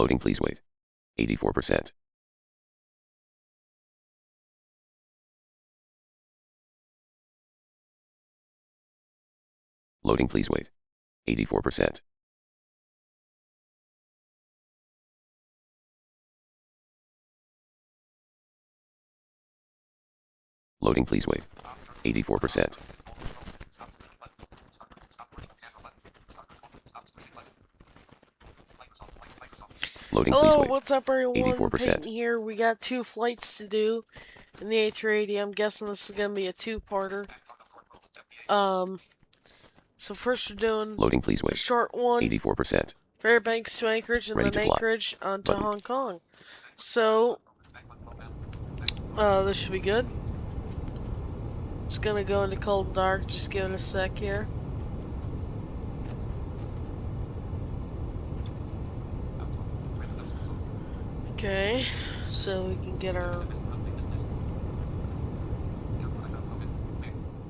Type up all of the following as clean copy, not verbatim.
Loading please wait. 84%. Loading please wait. 84%. Loading please wait. 84%. Loading please Hello, wait. what's up everyone? 84%. Peyton here. We got 2 flights to do in the A380. I'm guessing this is gonna be a 2-parter. So first we're doing Loading please a wait. short one, 84%. Fairbanks to Anchorage, and Ready then to fly. Anchorage onto Button. Hong Kong. So, this should be good. It's gonna go into cold and dark. Just give it a sec here. Okay, so we can get our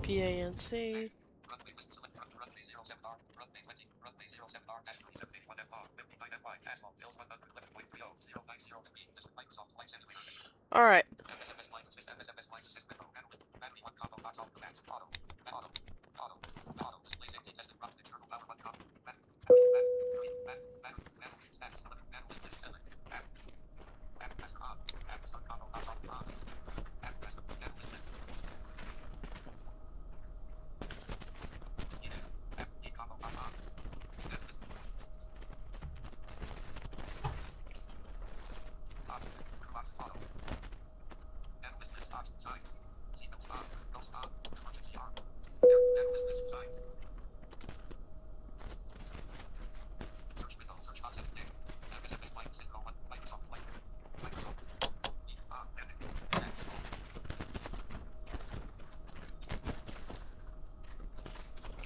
PANC. Alright.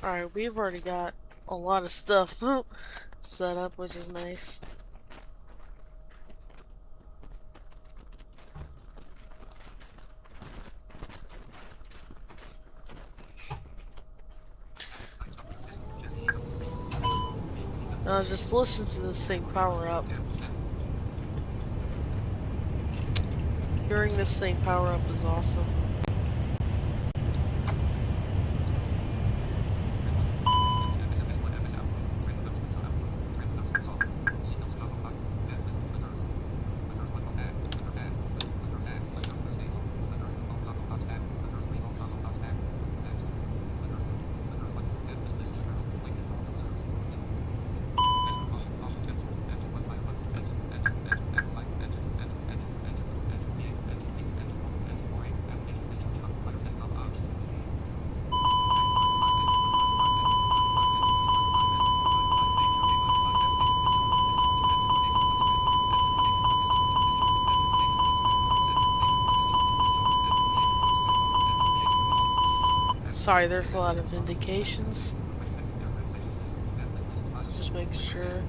Alright, we've already got a lot of stuff set up, which is nice. Now just listen to this thing power up. Hearing this thing power up is awesome. Sorry, there's a lot of indications. Just making sure.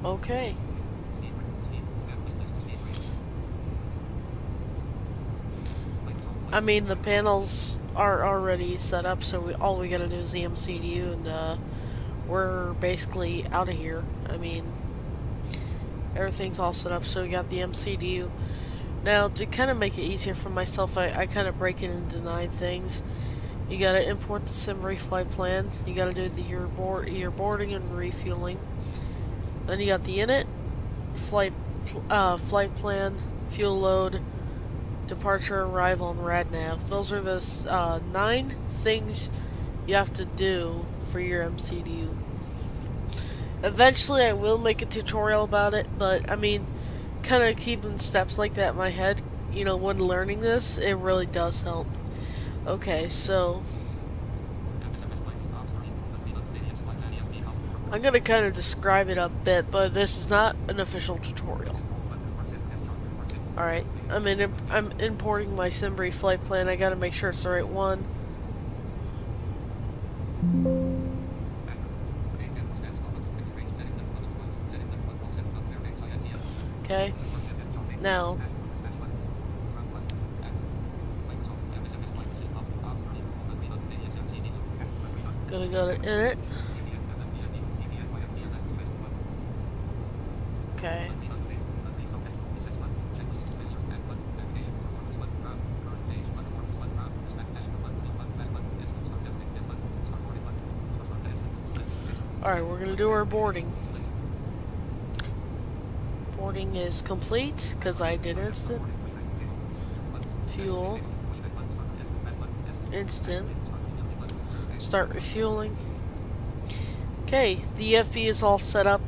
Okay. I mean, the panels are already set up, so all we gotta do is the MCDU, and we're basically out of here. I mean, everything's all set up, so we got the MCDU. Now, to kind of make it easier for myself, I kind of break it into 9 things. You gotta import the sim reflight plan. You gotta do your boarding and refueling. Then you got the init, flight plan, fuel load, departure, arrival, and radnav. Those are the 9 things you have to do for your MCDU. Eventually I will make a tutorial about it, but I mean, kind of keeping steps like that in my head, you know, when learning this, it really does help. Okay, so I'm gonna kind of describe it a bit, but this is not an official tutorial. Alright, I'm importing my Simbri flight plan. I gotta make sure it's the right one. Okay. Now, Gonna go to init. Okay. Alright, we're gonna do our boarding. Boarding is complete, because I did instant. Fuel. Instant. Start refueling. Okay, the EFB is all set up,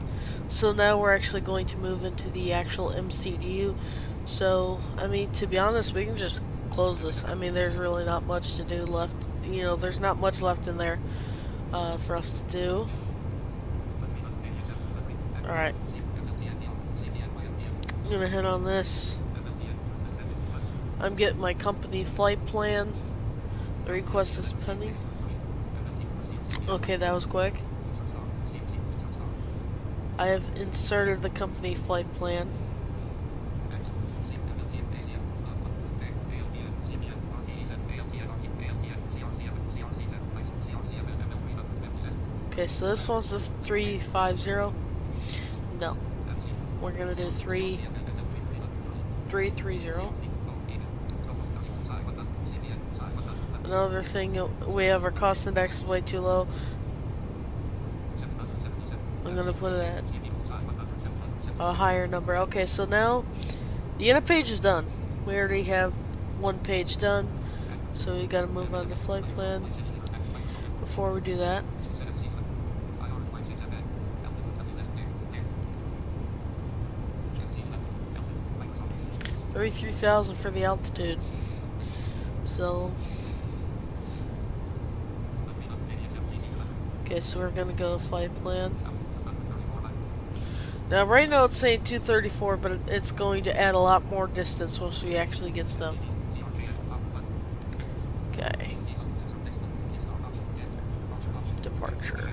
so now we're actually going to move into the actual MCDU. So, I mean, to be honest, we can just close this. I mean, there's really not much to do left. You know, there's not much left in there for us to do. Alright. I'm gonna hit on this. I'm getting my company flight plan. The request is pending. Okay, that was quick. I have inserted the company flight plan. Okay, so this one's just 350. No. We're gonna do 330. Another thing, we have our cost index is way too low. I'm gonna put it at a higher number. Okay, so now the inner page is done. We already have one page done, so we gotta move on to flight plan. Before we do that, 33,000 for the altitude. So, okay, so we're gonna go to flight plan. Now, right now it's saying 234, but it's going to add a lot more distance once we actually get stuff. Okay. Departure.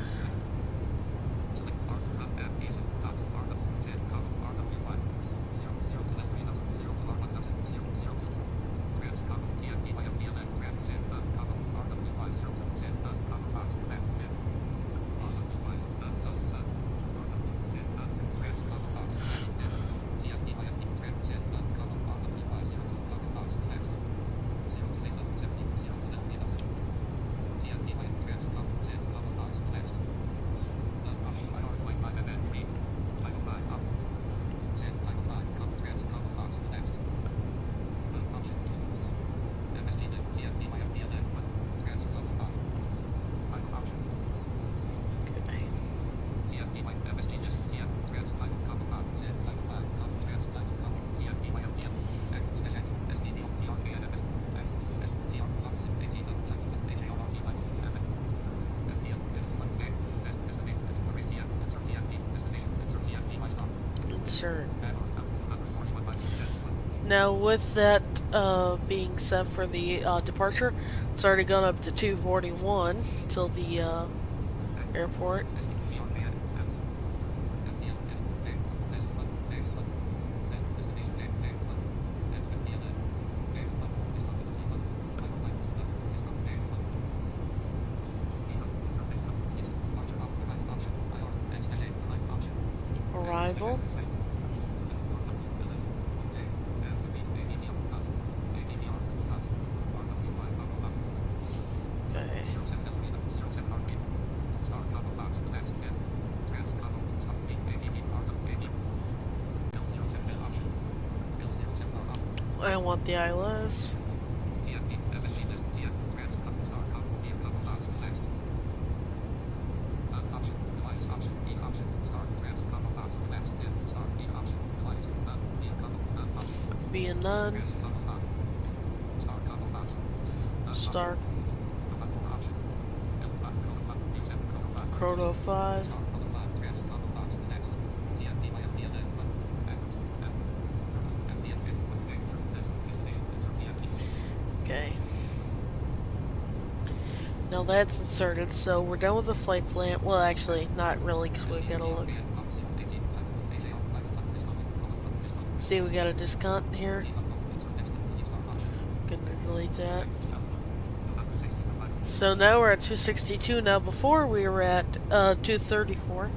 Insert. Now, with that being set for the departure, it's already gone up to 241 till the airport. Arrival. I want the ILS. Be a none. Start. Chrono 5. Okay. Now that's inserted, so we're done with the flight plan. Well, actually, not really, because we gotta look. See, we got a discount here. Gonna delete that. So now we're at 262. Now before we were at 234.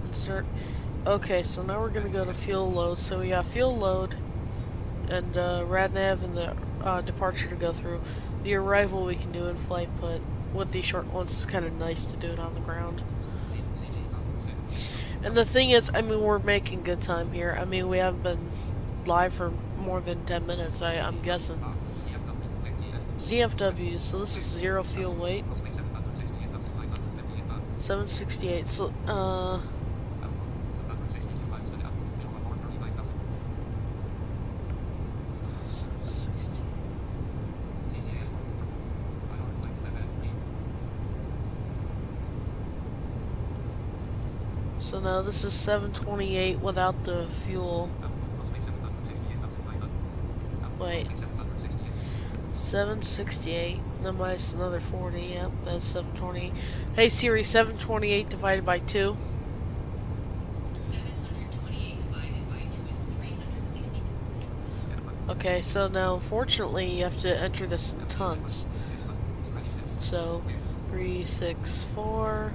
Insert. Okay, so now we're gonna go to fuel load. So we got fuel load and RadNav and the departure to go through. The arrival we can do in flight, but with these short ones, it's kind of nice to do it on the ground. And the thing is, I mean, we're making good time here. I mean, we haven't been live for more than 10 minutes, I'm guessing. ZFW, so this is 0 fuel weight. 768, so, so now this is 728 without the fuel. Wait. 768, then minus another 40, yep, that's 720. Hey Siri, 728 divided by 2. 728 divided by 2 is 364. Okay, so now unfortunately you have to enter this in tons. So, 364.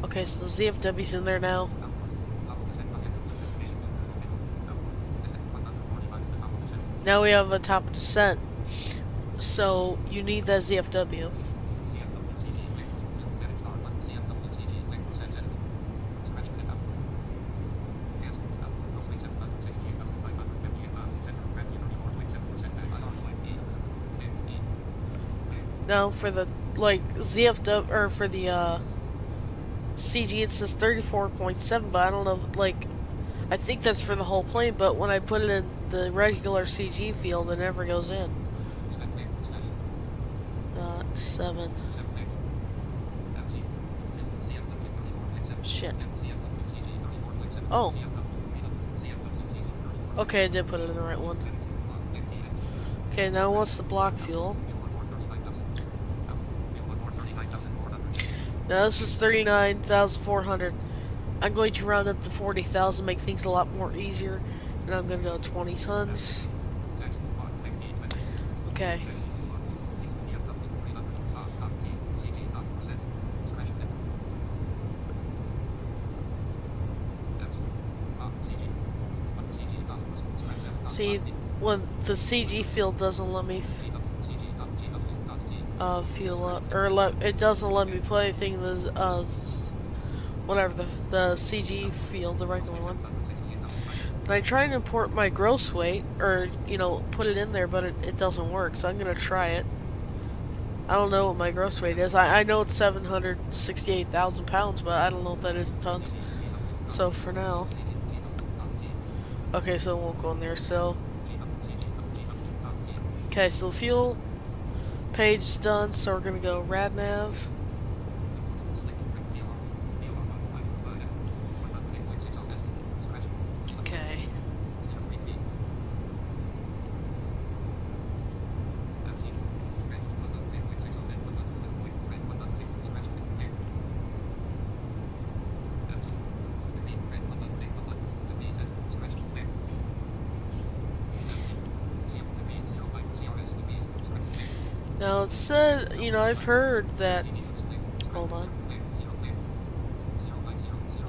Okay, so the ZFW's in there now. Now we have a top of descent. So you need that ZFW. Now for the ZFW or for the CG it says 34.7, but I don't know if, I think that's for the whole plane, but when I put it in the regular CG field, it never goes in. 7. Shit. Oh. Okay, I did put it in the right one. Okay, now what's the block fuel? Now this is 39,400. I'm going to round up to 40,000, make things a lot more easier. And I'm going to go 20 tons. Okay. See, when the CG field doesn't let me fuel up, or it doesn't let me put anything in the whatever the CG field, the regular one. And I try and import my gross weight, or put it in there, but it doesn't work. So I'm gonna try it. I don't know what my gross weight is. I know it's 768,000 pounds, but I don't know what that is in tons. So for now, okay, so it won't go in there. So okay, so the fuel page is done. So we're gonna go RadNav. Okay. Now it said, I've heard that. Hold on.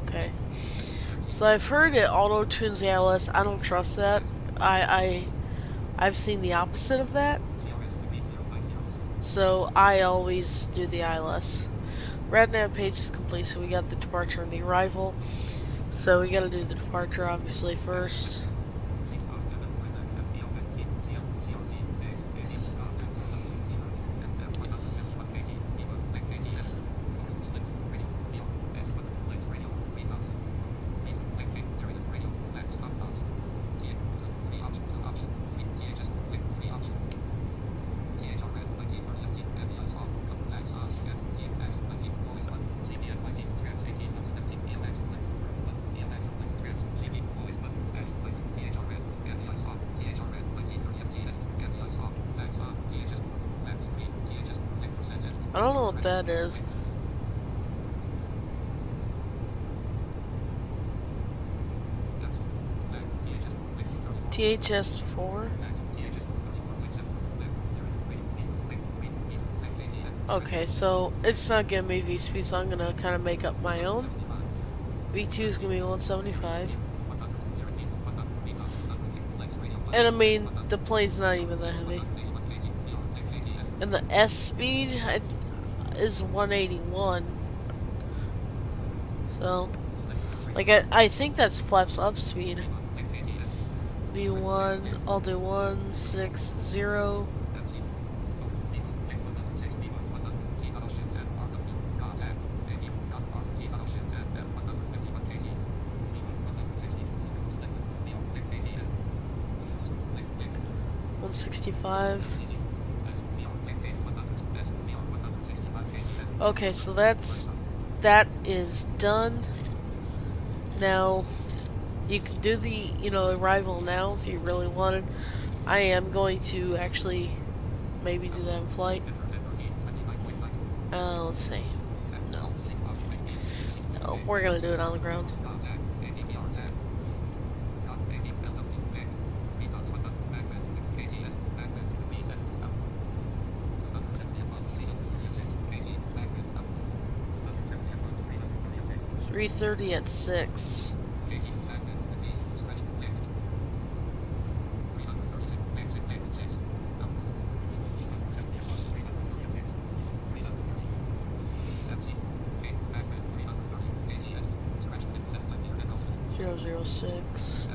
Okay. So I've heard it auto-tunes the ILS. I don't trust that. I've seen the opposite of that. So I always do the ILS. RadNav page is complete, so we got the departure and the arrival. So we gotta do the departure obviously first. I don't know what that is. THS4. Okay, so it's not giving me V speed, so I'm gonna kind of make up my own. V2 is gonna be 175. And I mean, the plane's not even that heavy. And the S speed is 181. So, like, I think that's flaps up speed. V1, I'll do 160. $165. Okay, so that is done. Now you can do the arrival now if you really wanted. I am going to actually maybe do that in flight. Let's see. No, we're gonna do it on the ground. $330 at 6. $006.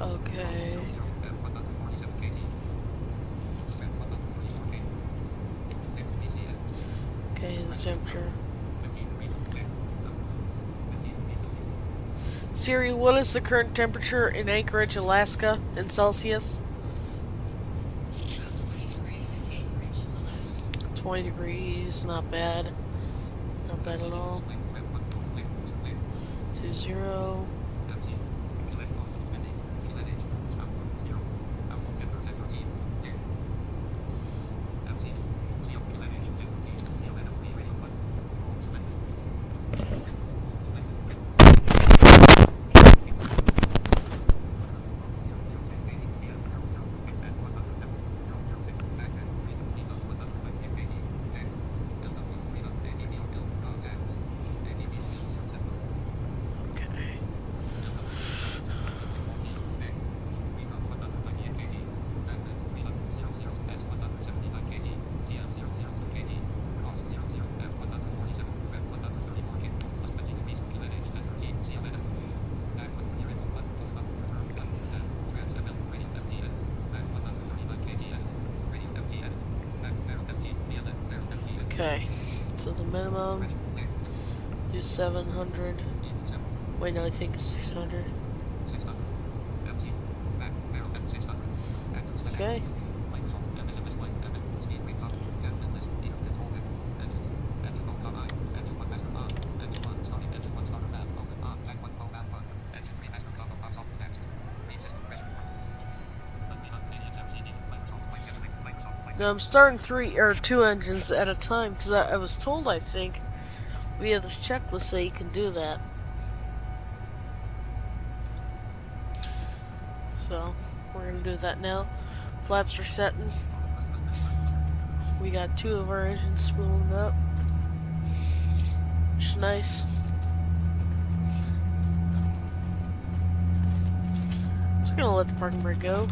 Okay. Okay, the temperature. Siri, what is the current temperature in Anchorage, Alaska, in Celsius? 20 degrees, not bad. Not bad at all. 20. Okay, so the minimum, do 700. Wait, no, I think it's 600. Okay. Now I'm starting 2 engines at a time because I was told, I think, via this checklist that you can do that. So we're gonna do that now. Flaps are setting. We got 2 of our engines spooling up, which is nice. I'm just gonna let the parking brake go.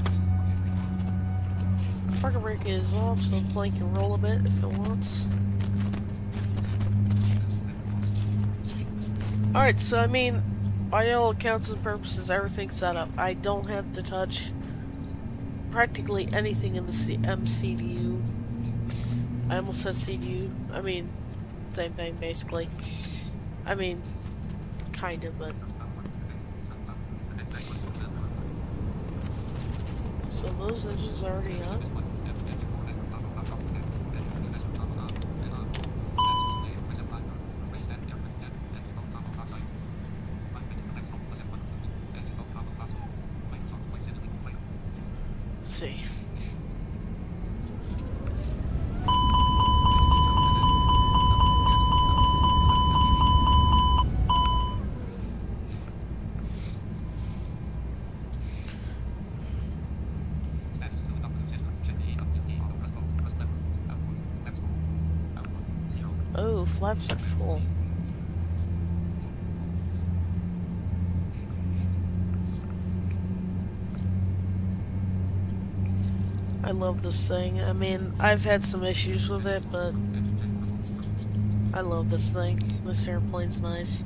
Parking brake is off, so the plane can roll a bit if it wants. Alright, so I mean, by all accounts and purposes, everything's set up. I don't have to touch practically anything in the MCDU. I almost said CDU. I mean, same thing, basically. I mean, kind of, but... So those engines are already on? Let's see. Ooh, flaps are full. I love this thing. I mean, I've had some issues with it, but I love this thing. This airplane's nice.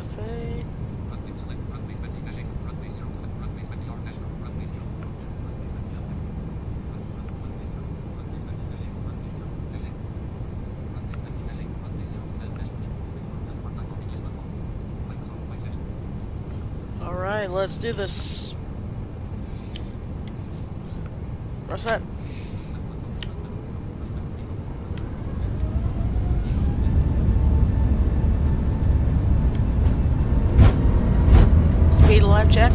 PAFA. Alright, let's do this. What's that? Speed alive checked.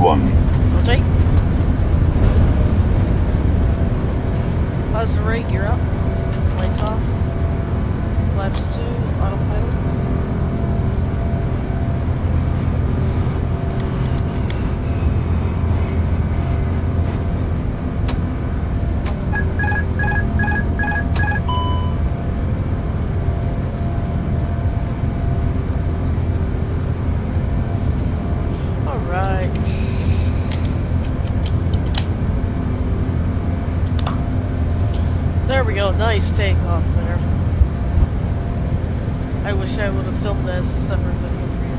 Rotate. How's the rate? You're up. Lights off. Flaps 2. Autopilot. Alright. There we go, nice takeoff there. I wish I would have filmed that as a separate video for you.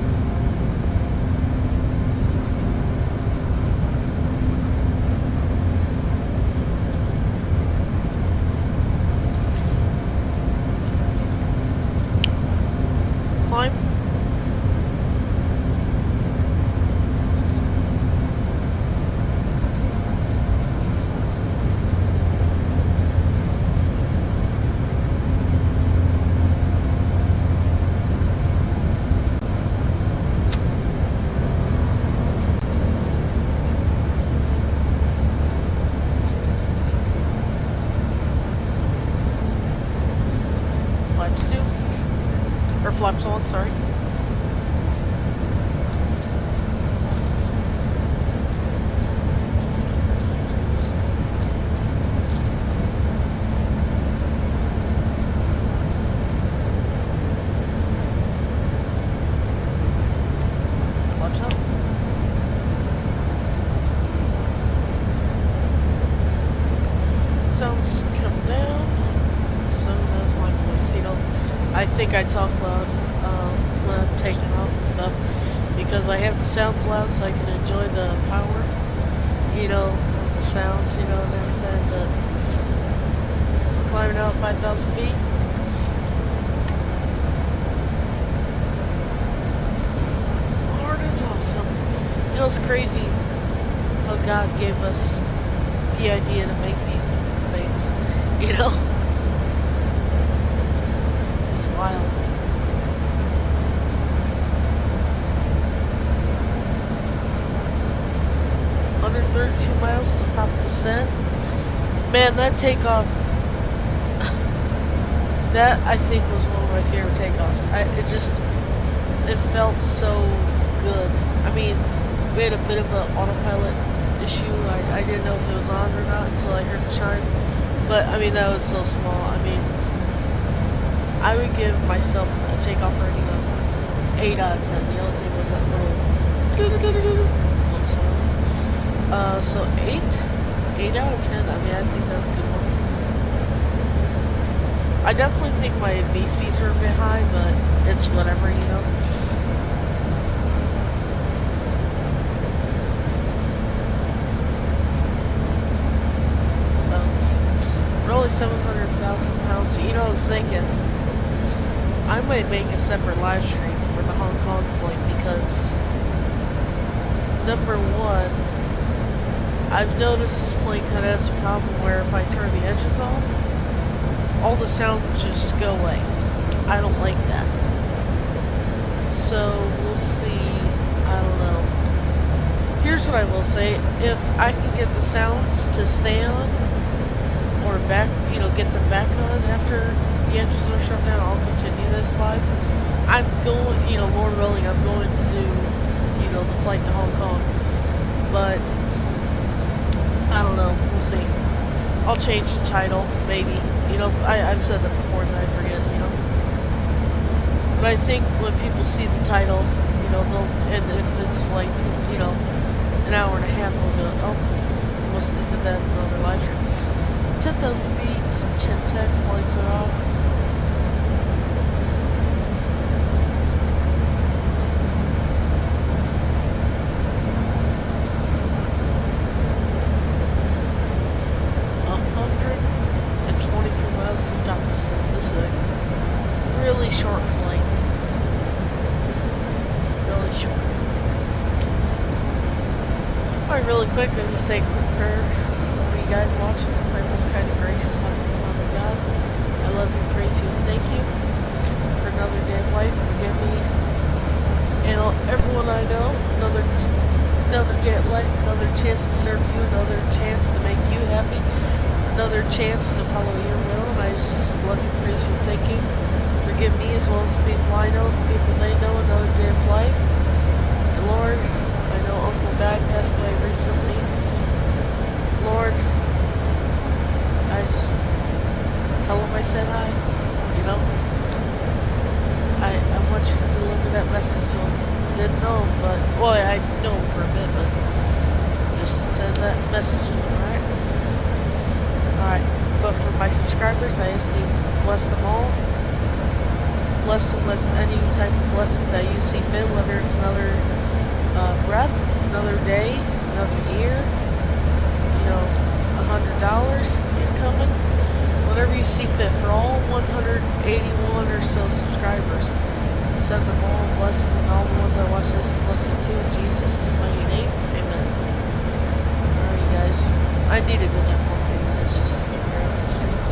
Climb. Flaps 2. Or flaps 1, sorry. Flaps up. Sounds come down. So does my voice, you know. I think I talk loud when I'm taking off and stuff because I have the sounds loud so I can enjoy the power, you know, of the sounds, you know, and everything. But we're climbing out 5,000 feet. Lord, it's awesome. You know, it's crazy how God gave us the idea to make these things, you know. Wild. 132 miles to the top of descent. Man, that takeoff, that I think was one of my favorite takeoffs. It felt so good. I mean, we had a bit of an autopilot issue. I didn't know if it was on or not until I heard the chime. But, I mean, that was so small. I mean, I would give myself a takeoff rating of 8 out of 10. The only thing was that little sound. So 8 out of 10. I mean, I think that was a good one. I definitely think my V speeds are a bit high, but it's whatever, you know. So, we're only 700,000 pounds. You know, I was thinking, I might make a separate live stream for the Hong Kong flight because, number one, I've noticed this plane kind of has a problem where if I turn the engines off, all the sound just go away. I don't like that. So we'll see. I don't know. Here's what I will say. If I can get the sounds to stay on or back, you know, get them back on after the engines are shut down, I'll continue this live. I'm going, you know, Lord willing, I'm going to do, you know, the flight to Hong Kong. But I don't know. We'll see. I'll change the title, maybe. You know, I've said that before and I forget, you know. But I think when people see the title, you know, and if it's like, you know, an hour and a half, they'll go, oh, I must have did that in another live stream. 10,000 feet, 10 text, lights are off. Really short flight. Really short. Alright, really quick, I'm gonna say a quick prayer for you guys watching. My most kind of gracious Father God, I love you, praise you, and thank you for another day of life. Forgive me and everyone I know another day of life, another chance to serve you, another chance to make you happy, another chance to follow your will, and I just love you, praise you, and thank you. Forgive me as well as people I know, people they know, another day of life. And Lord, I know Uncle Dad passed away recently. Lord, I just tell him I said hi, you know. I want you to deliver that message to him. Didn't know him, but, well, I know him for a bit, but just send that message to him, alright? Alright, but for my subscribers, I ask you bless them all. Bless them with any type of blessing that you see fit, whether it's another breath, another day, another year, you know, $100 incoming, whatever you see fit for all 181 or so subscribers. Send them all a blessing, and all the ones that watch this a blessing too. In Jesus' mighty name, amen. Alright, guys, I need to go that more for you guys. Just figure out the streams.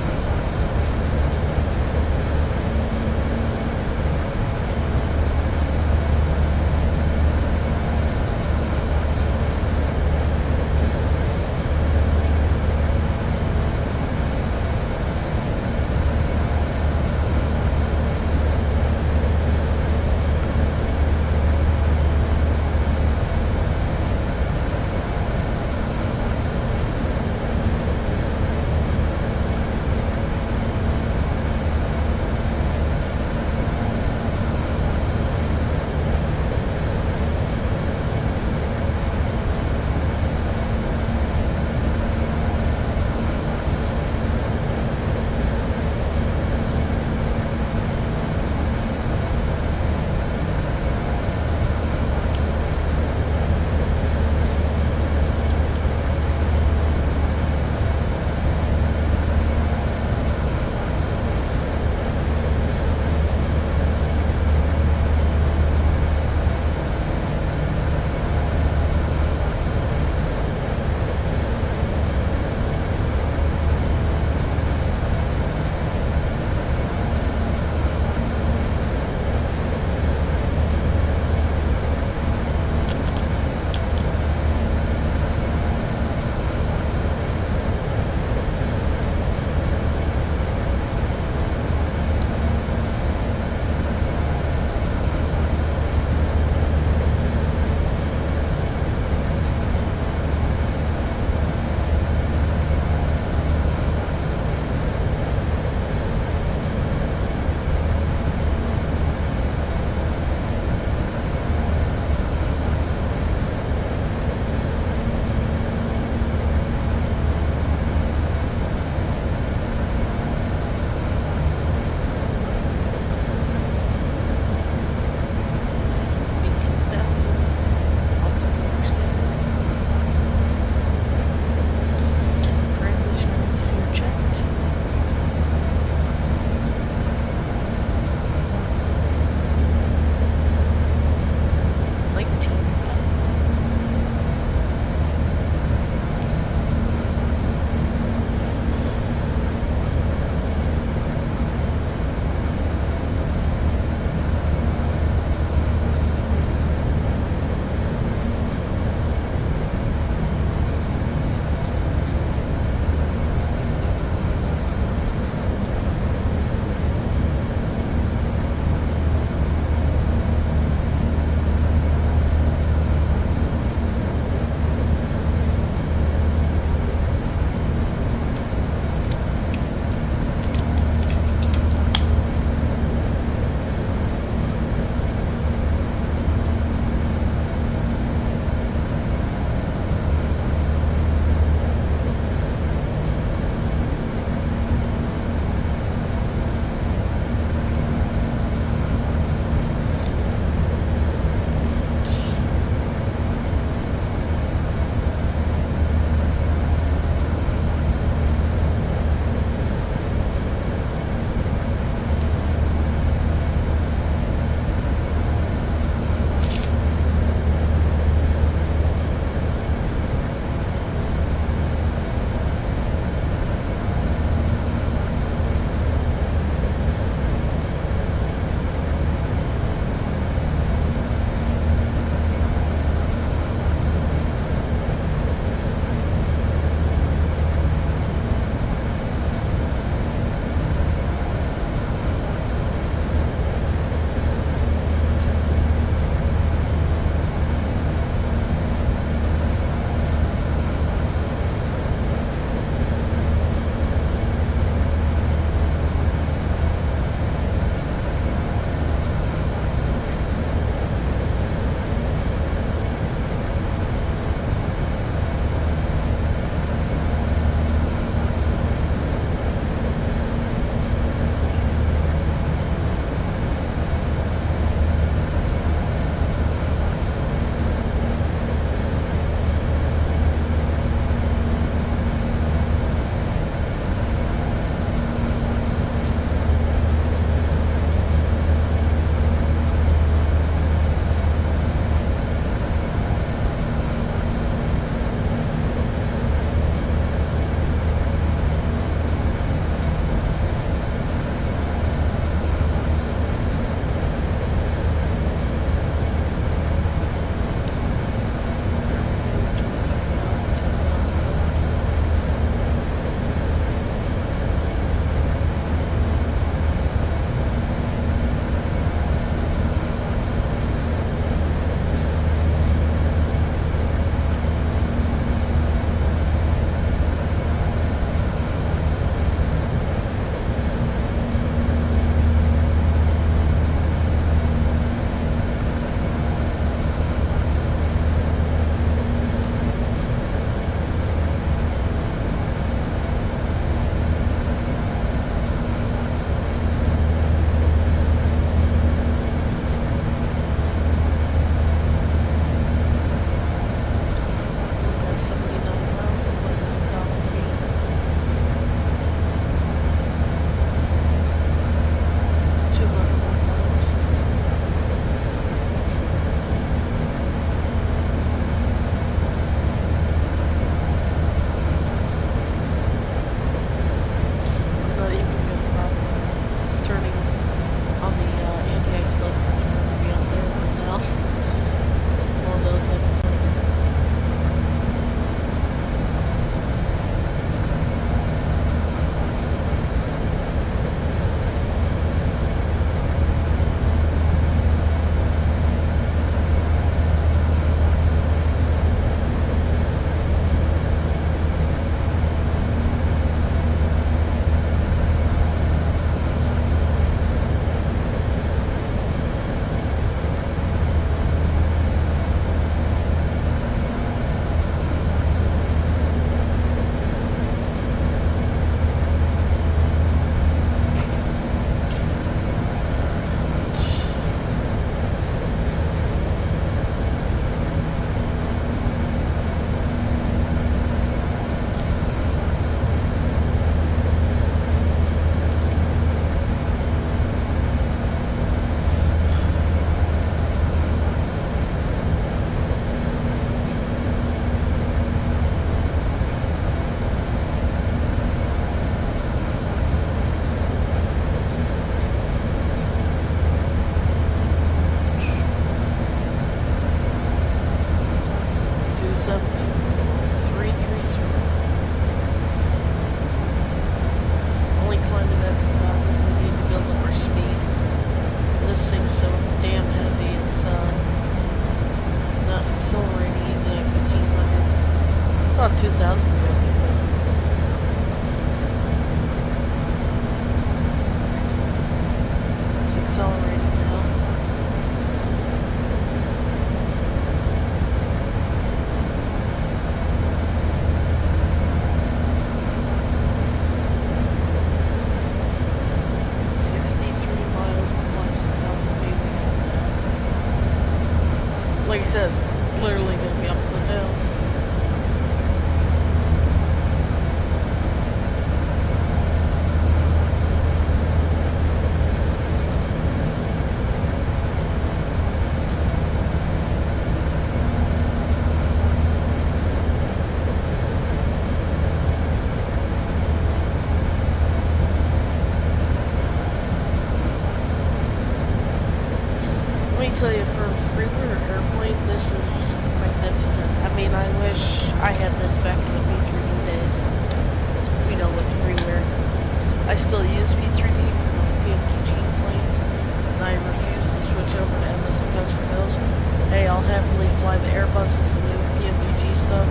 I still use P3D for my PMDG planes, and I refuse to switch over to Msfs for those. Hey, I'll happily fly the Airbuses and new PMDG stuff.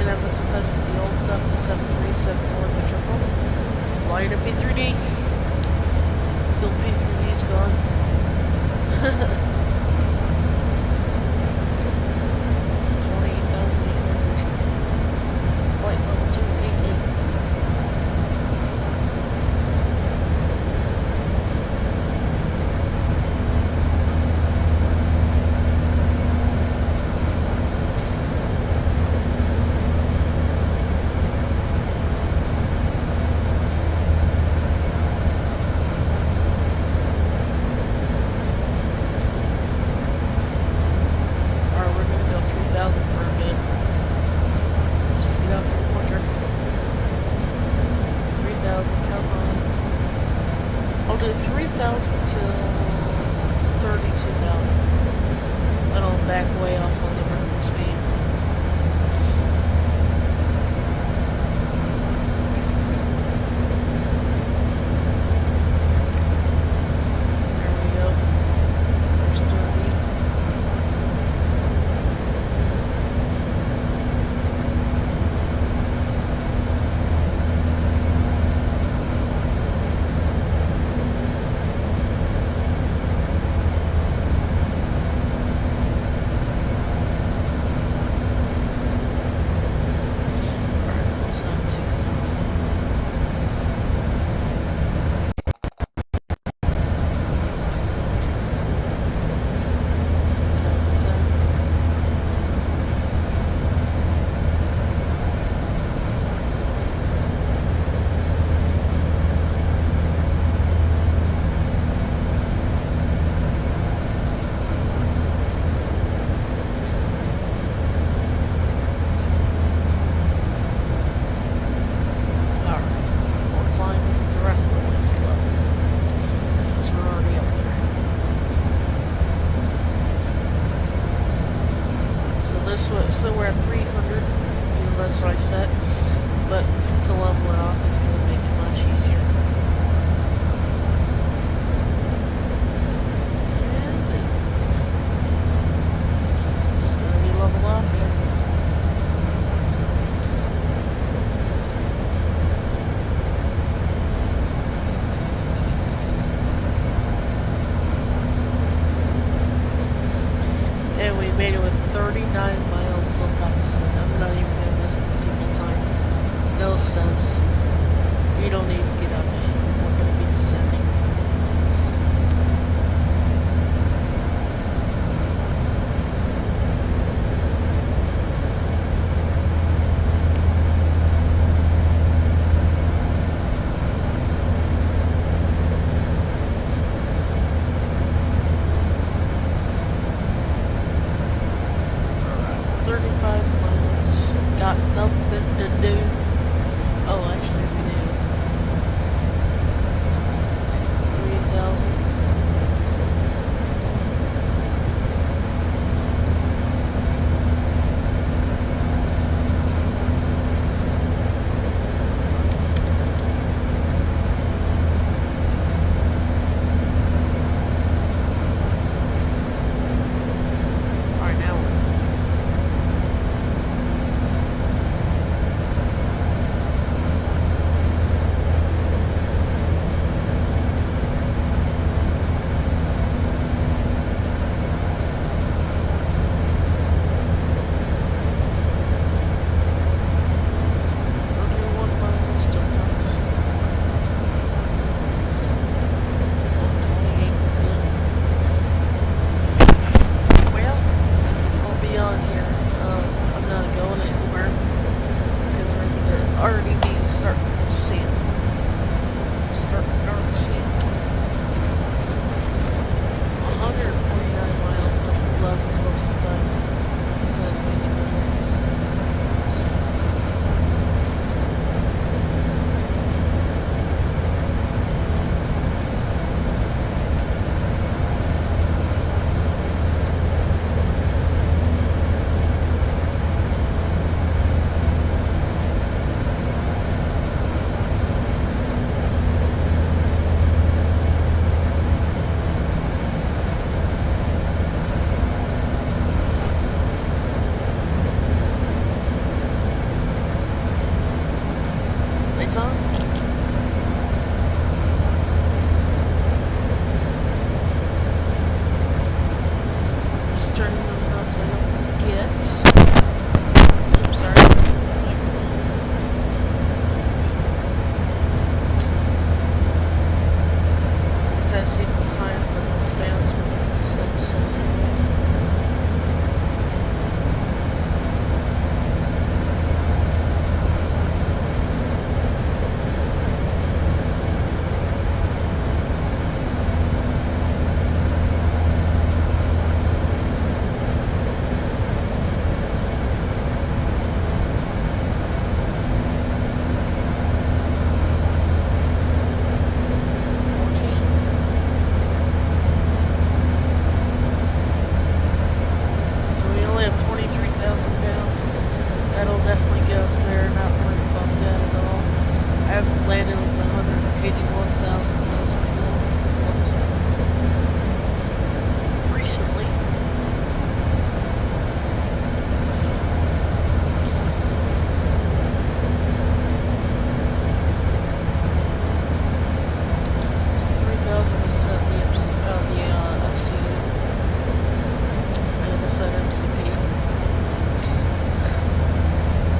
In Msfs with the old stuff, the 737 or the triple. Flying a P3D. Till P3D's gone. 28,800. Flight level 288. I'll do 3,000 till 32,000. Then I'll back way off on the vertical speed. There we go. There's 30. So we're at 300, that's what I set, but to level it off, it's going to make it much easier. And it's going to be leveled off here. And we made it with 39 miles till top of sun. I'm not even going to miss the single time. No sense. You don't need to get up. We're going to be descending. Got nothing to do. Oh, actually, we do. 3,000. Alright, now we're already be starting to see it. Starting to see it. 149 miles. I love this slow sometimes. So that's way too lights on? Just turning those off so I don't forget. Oops, sorry. Microphone. I said see the signs or stands for the sense.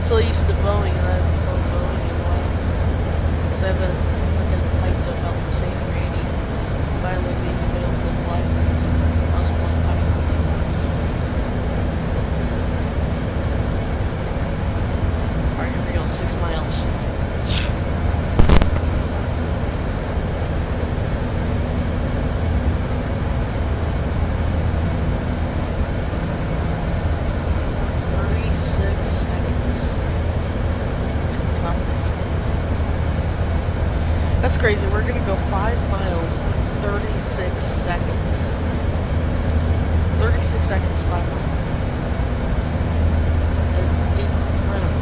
So used to Boeing, and I haven't flown Boeing in a while. So I've been freaking hyped about the A380 finally being available to fly for most flying pilots. Alright, here we go, 6 miles. That's crazy. We're gonna go 5 miles in 36 seconds. 36 seconds, 5 miles. That is incredible.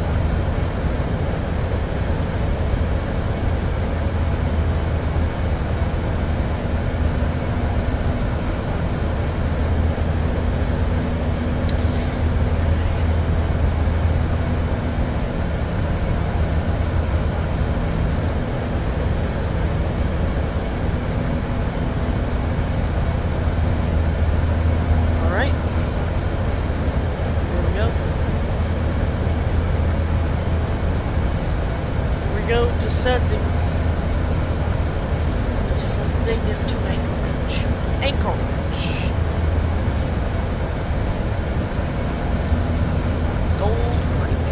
Descending into Anchorage. Gold Creek.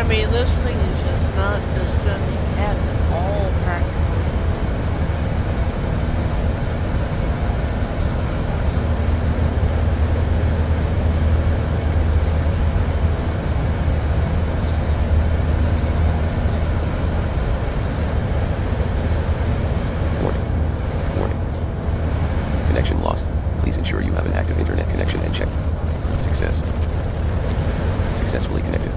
mean, this thing is just not descending at all practically. Warning. Warning. Connection lost. Please ensure you have an active internet connection and check. Success. Successfully connected.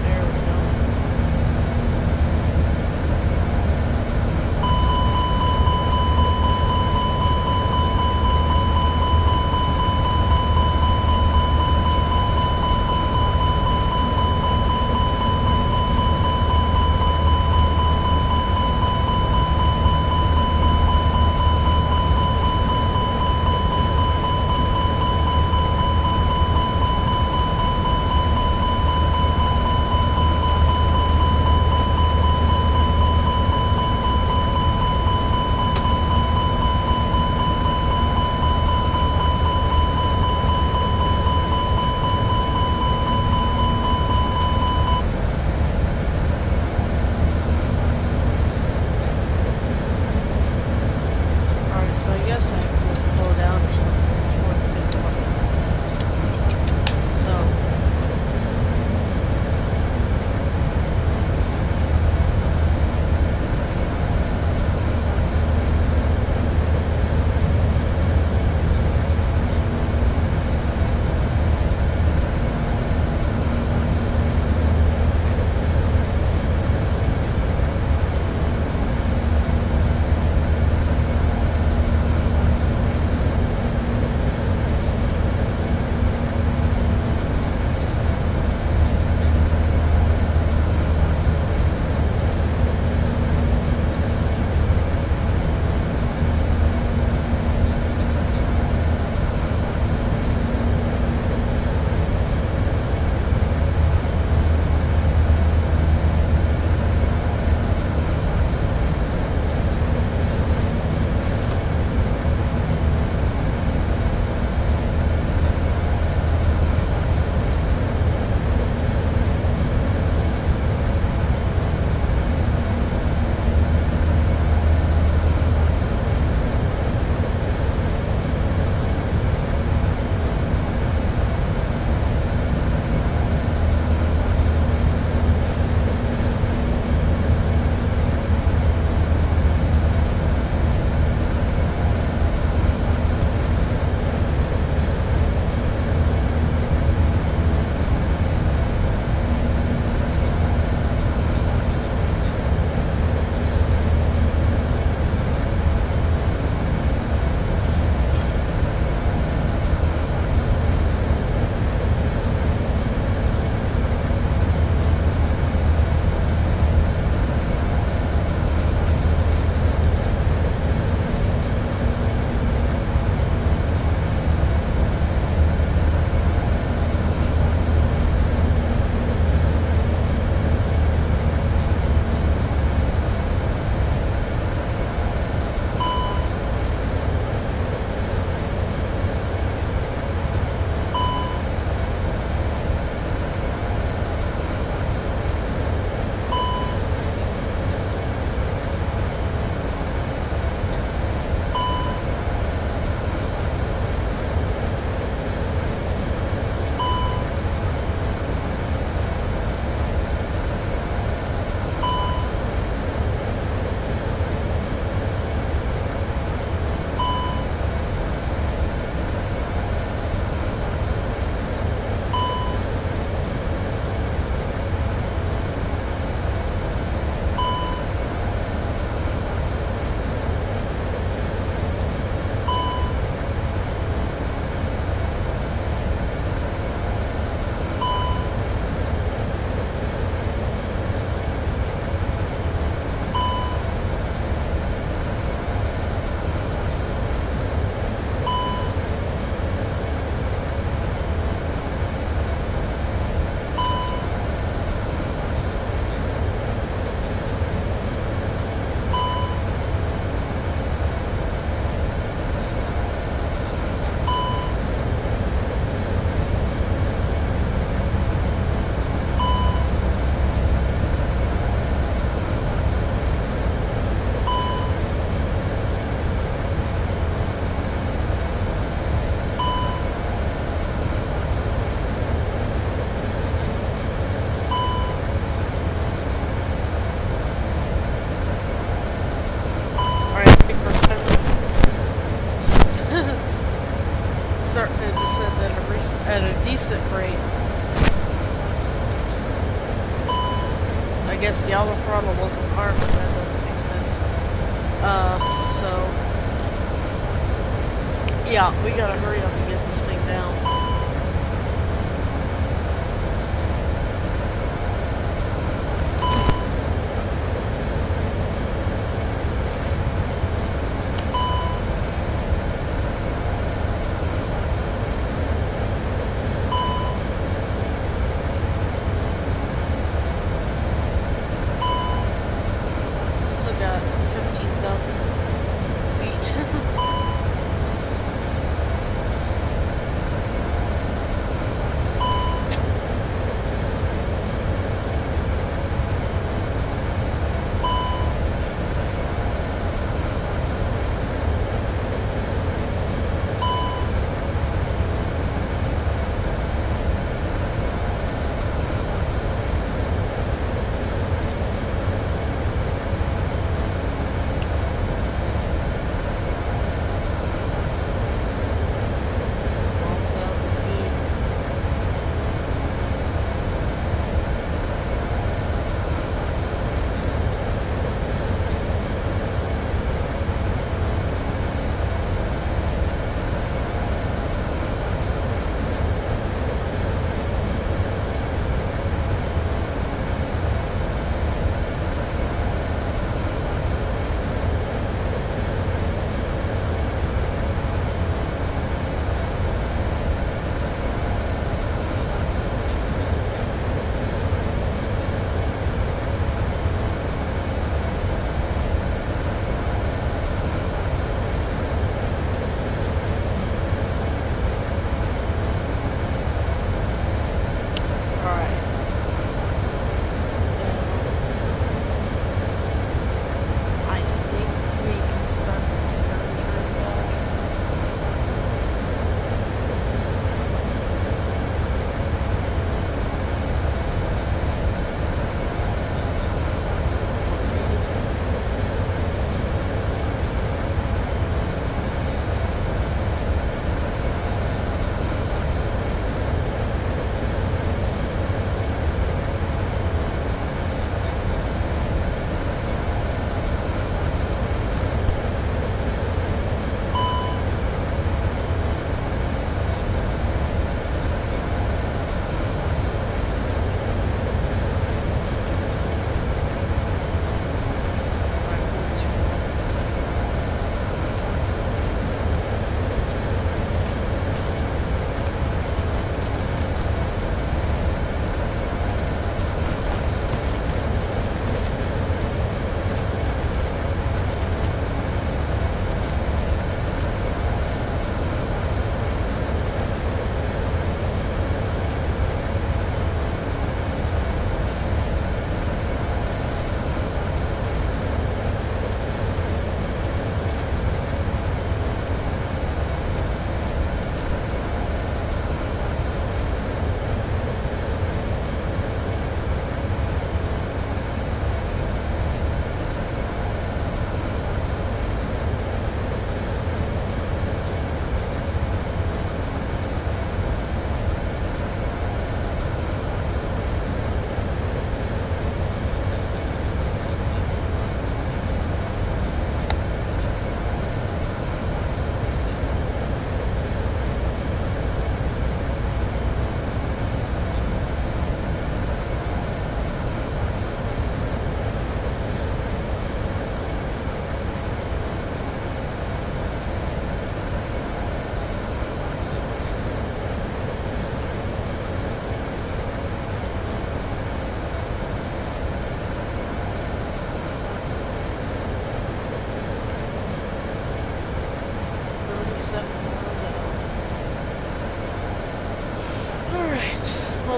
There we go. Alright, so I guess I have to slow down or something before the same buttons. So. decent at a decent rate. I guess the auto throttle wasn't armed, but that doesn't make sense. So yeah, we gotta hurry up and get this thing down. Still got 15,000 feet.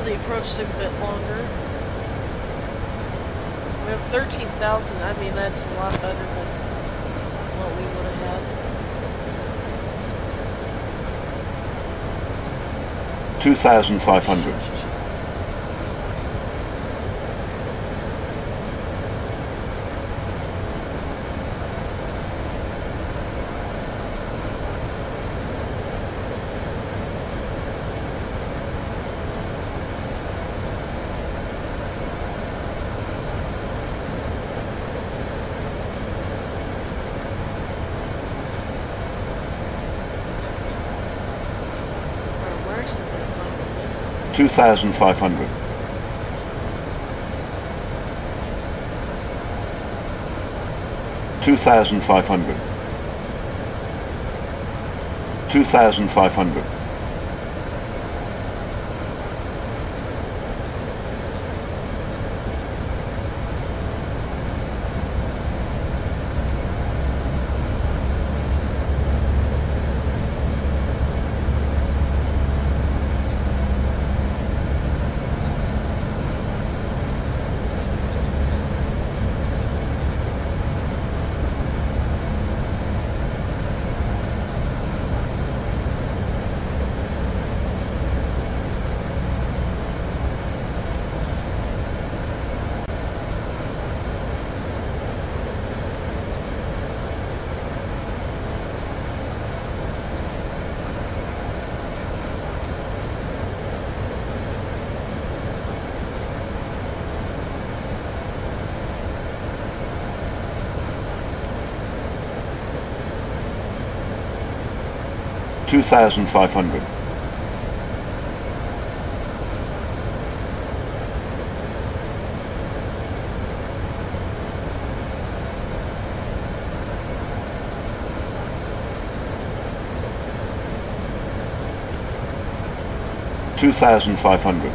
The approach took a bit longer. We have 13,000. I mean, that's a lot better than what we would have had. 2,500. 2,500. 2,500. 2,500. 2,500. 2,500.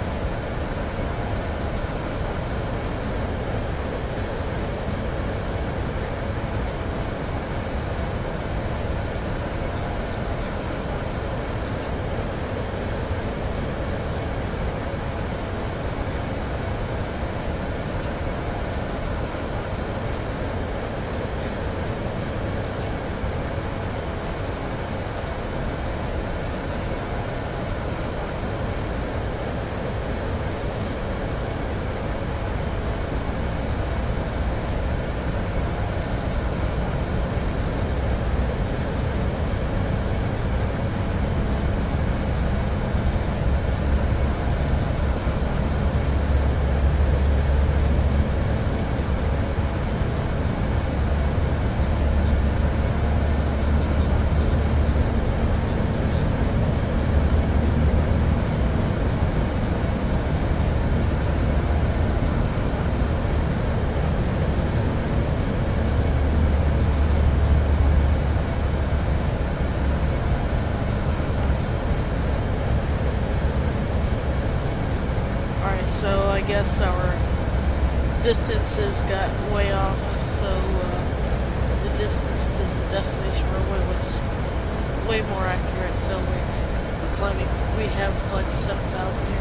So I guess our distances got way off, so the distance to the destination runway was way more accurate, so we have collected 7,000 here.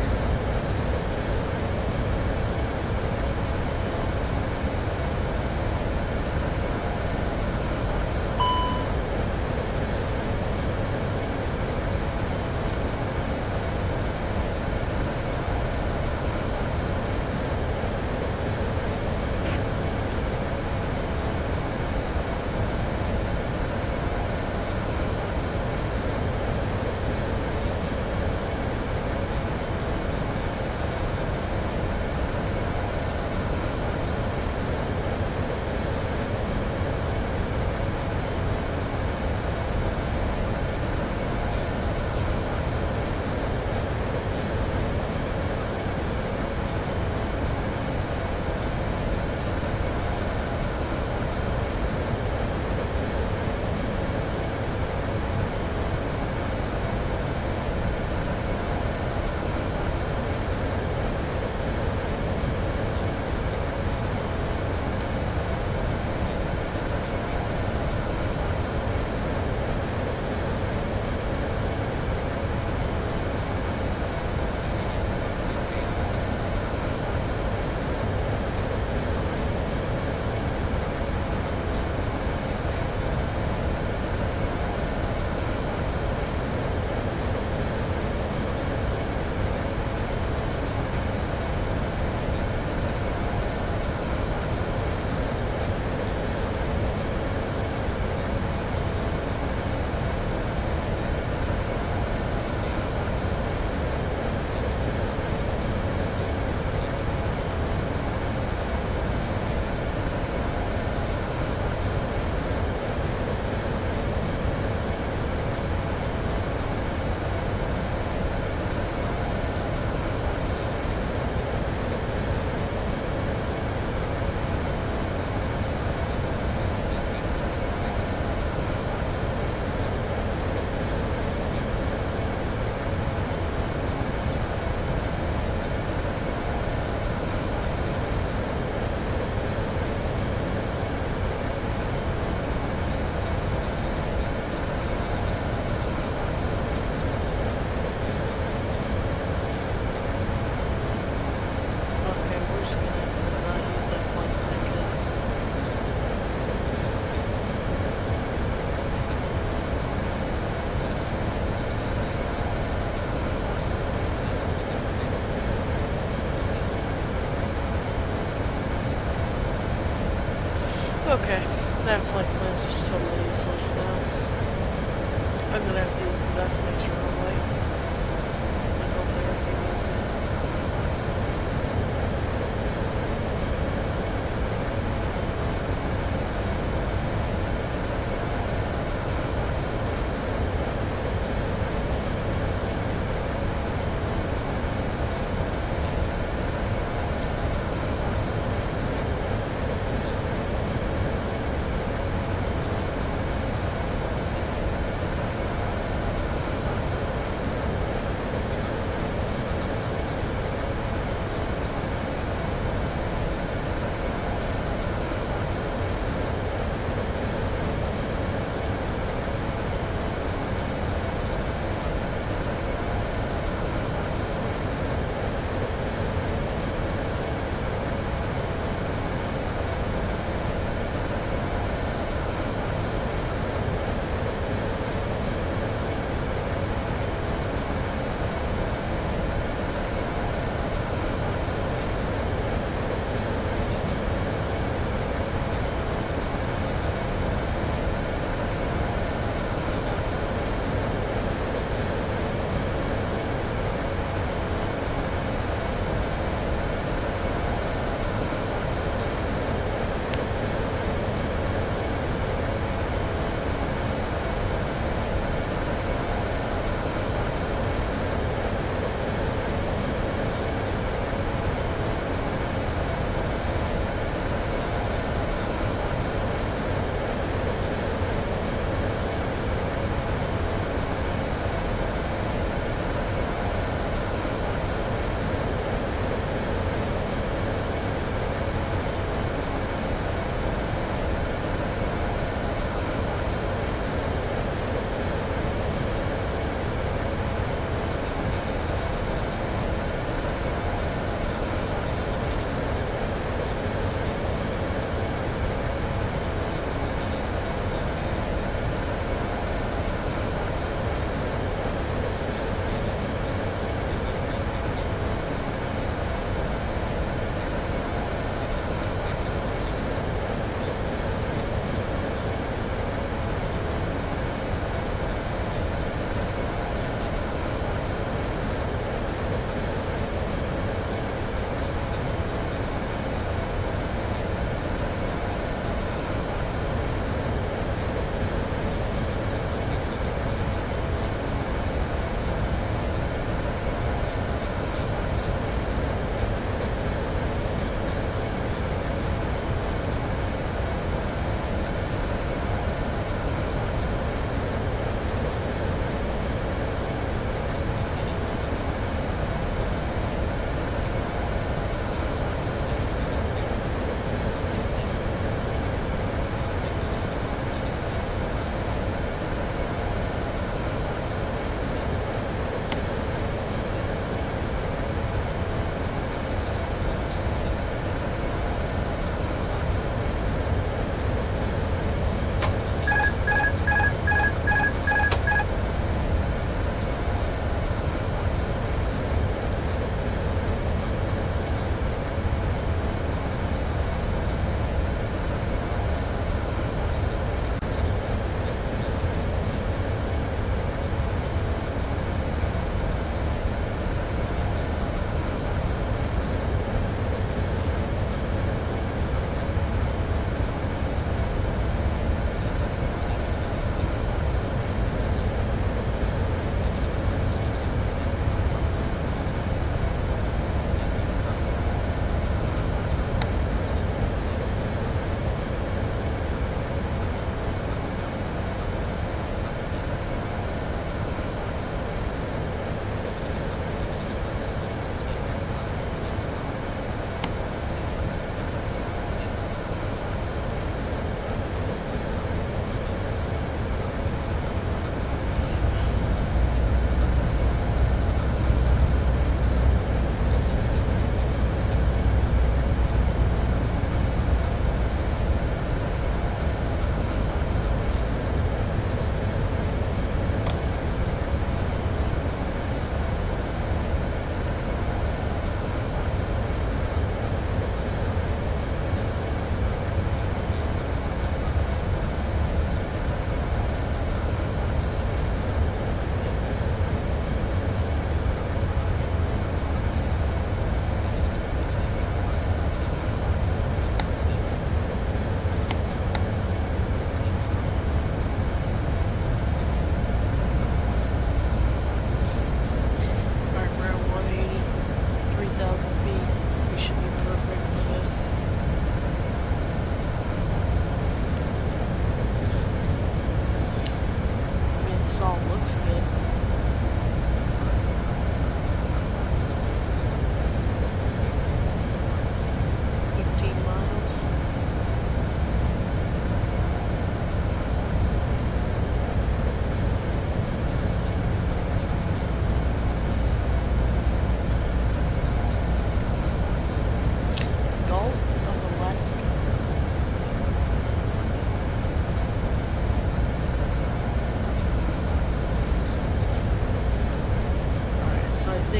is the destination runway. And hopefully everything will be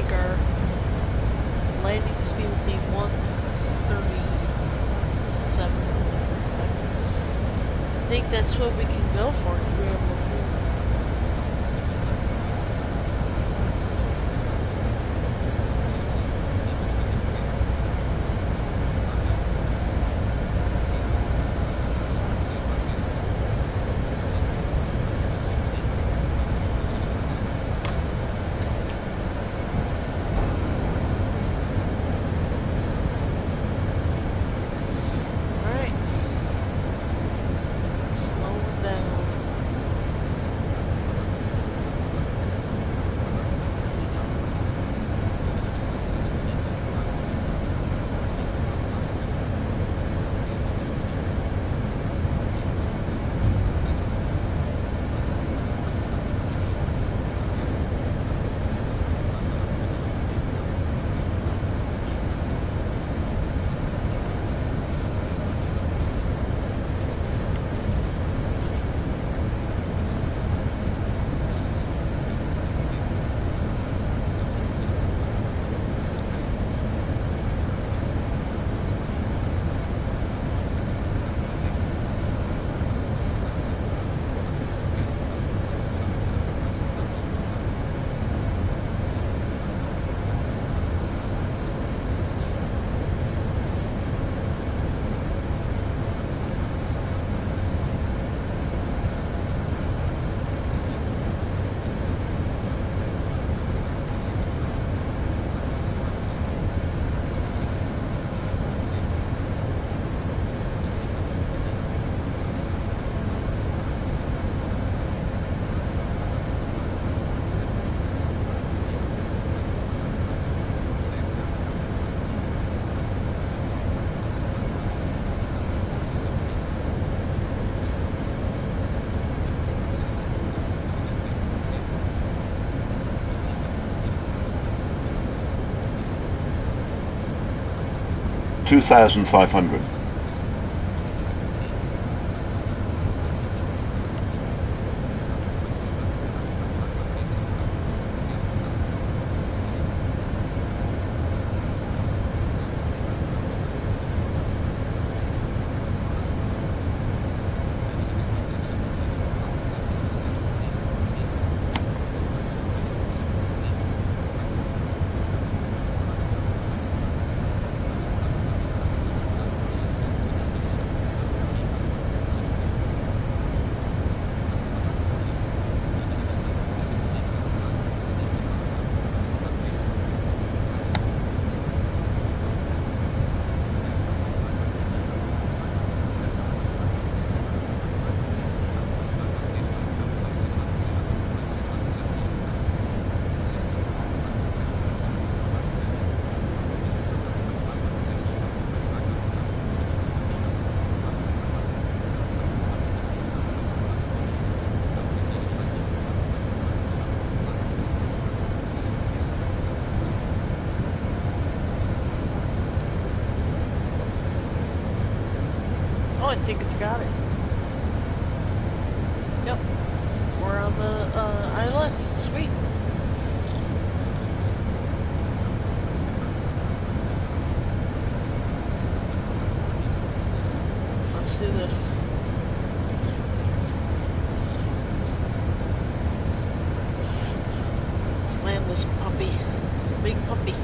think our landing speed will be 137. I think that's what we can go for to be able to fly. 2,500. Oh, I think it's got it. Yep. We're on the ILS. Sweet. Let's do this. Let's land this puppy. It's a big puppy.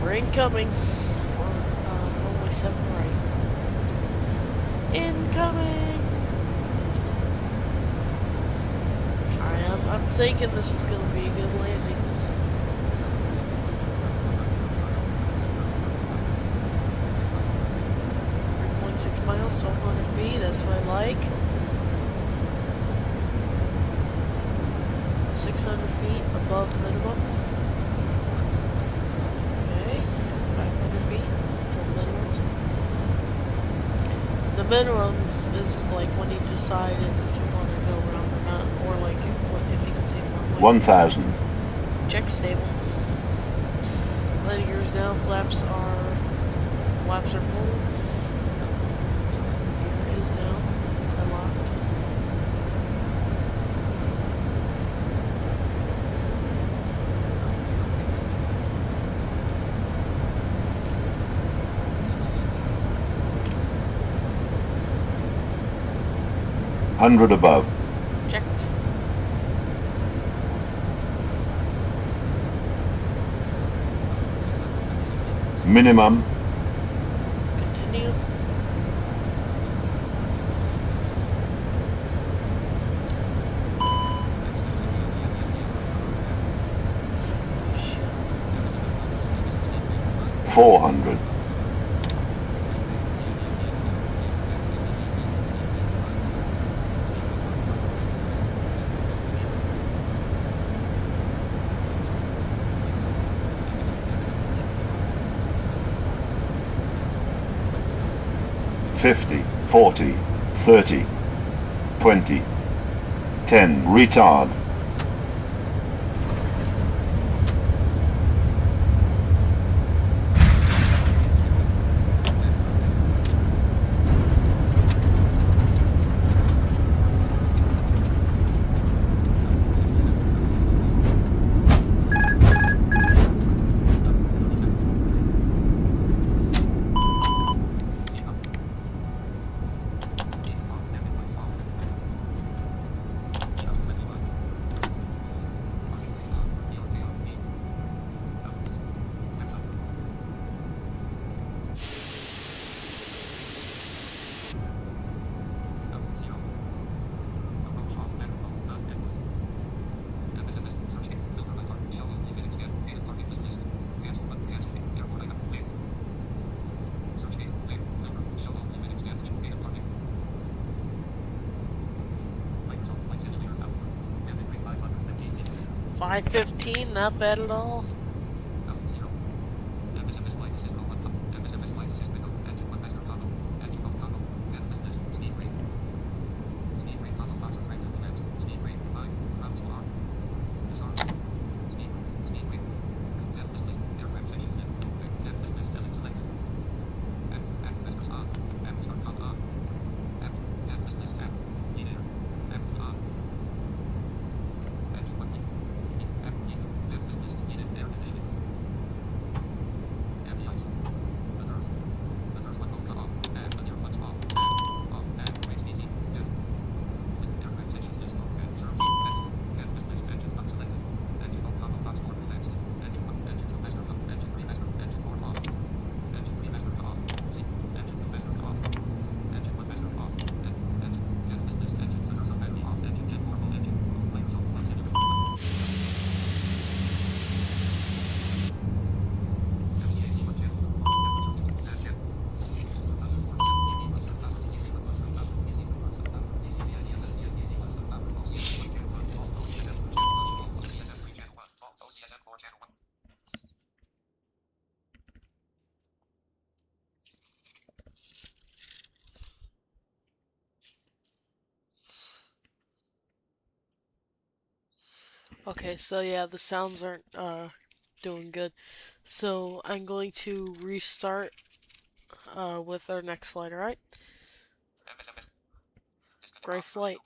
We're incoming. 7 right. Incoming! Alright, I'm thinking this is going to be a good landing. .6 miles, 1,200 feet, that's what I like. 600 feet above minimum. Okay, 500 feet. The minimum is like when you decide if you want to go around or not, or like if you can see more. 1,000. Check stable. Landing gears down. Flaps are full. Gear is down. Unlocked. 100 above. Checked. Minimum. Continue. Oh, shit. 400. Fifty, 40, 30, 20, 10, retard. $5.15, not bad at all. Okay, so yeah, the sounds aren't doing good. So I'm going to restart with our next flight, alright? Gray flight.